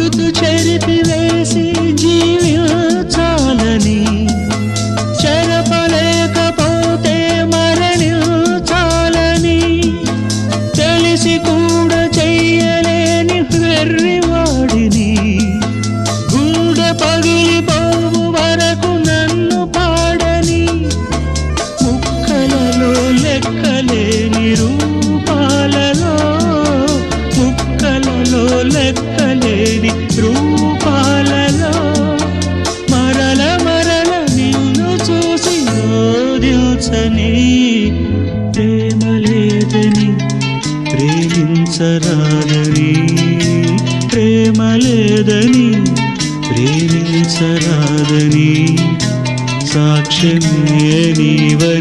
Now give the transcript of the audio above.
గురుతు చెరిపివేసి జీవించాలని, చెరపలేకపోతే మరణించాలని, తెలిసి కూడా చెయ్యలేని వెర్రివాడిని, గుండె పగిలిపోవు వరకు నన్ను పాడని, ముక్కలలో లెక్కలేని రూపాలలో, ముక్కలలో లెక్కలేని రూపాలలో మరల మరల నిన్ను చూసి ఓదిల్చని, ప్రేమ లేదని ప్రేమించరాదని, ప్రేమ లేదని ప్రేమించరాదని సాక్ష్యమే నీవై